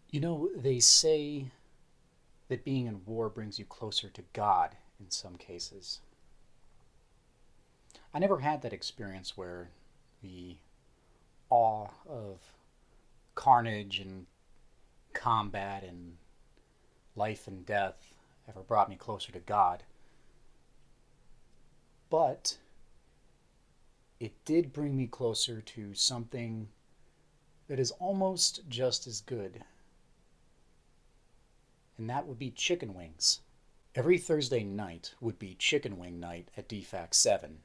You know, they say that being in war brings you closer to God in some cases. I never had that experience where the awe of carnage and combat and life and death ever brought me closer to God. But it did bring me closer to something that is almost just as good, and that would be chicken wings. Every Thursday night would be chicken wing night at DFAC 7.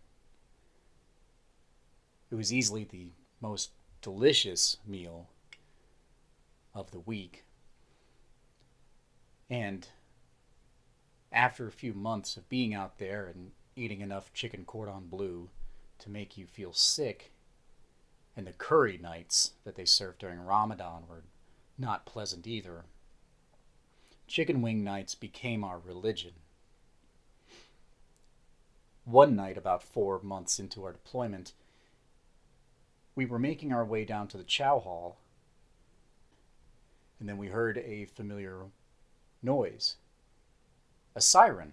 It was easily the most delicious meal of the week. And after a few months of being out there and eating enough chicken cordon bleu to make you feel sick, and the curry nights that they served during Ramadan were not pleasant either, chicken wing nights became our religion. One night, about 4 months into our deployment, we were making our way down to the chow hall, and then we heard a familiar noise. A siren.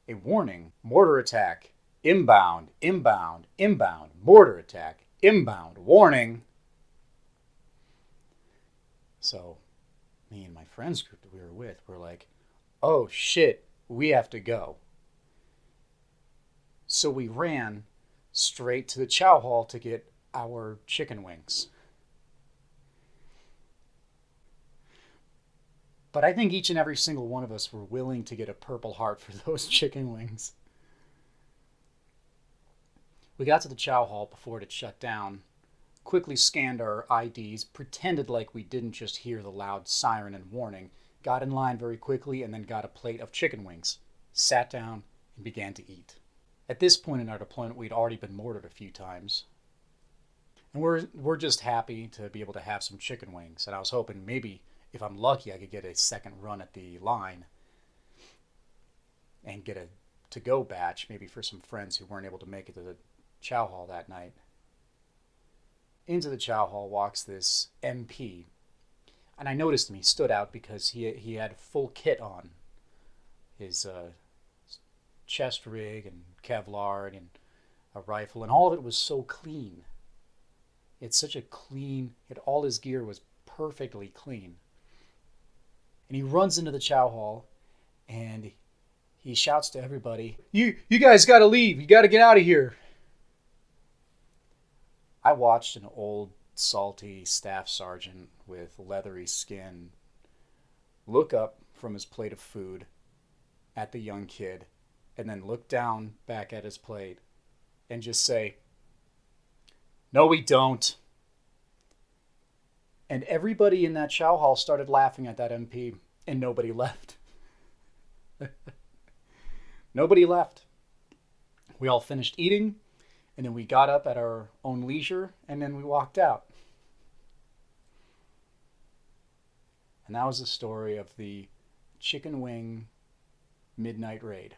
A warning. Mortar attack. Inbound, inbound, inbound. Mortar attack. Inbound. Warning. So, me and my friends group that we were with were like, oh shit, we have to go. So we ran straight to the chow hall to get our chicken wings. But I think each and every single one of us were willing to get a Purple Heart for those chicken wings. We got to the chow hall before it shut down, quickly scanned our IDs, pretended like we didn't just hear the loud siren and warning, got in line very quickly, and then got a plate of chicken wings, sat down, and began to eat. At this point in our deployment, we'd already been mortared a few times. And we're just happy to be able to have some chicken wings. And I was hoping maybe, if I'm lucky, I could get a second run at the line and get a to-go batch, maybe for some friends who weren't able to make it to the chow hall that night. Into the chow hall walks this MP. And I noticed him. He stood out because he had full kit on. His chest rig and Kevlar and a rifle, and all of it was so clean. It's such a clean, all his gear was perfectly clean. And he runs into the chow hall and he shouts to everybody, You guys gotta leave, you gotta get out of here. I watched an old, salty staff sergeant with leathery skin look up from his plate of food at the young kid and then look down back at his plate and just say, No, we don't. And everybody in that chow hall started laughing at that MP, and nobody left. Nobody left. We all finished eating, and then we got up at our own leisure, and then we walked out. And that was the story of the chicken wing midnight raid.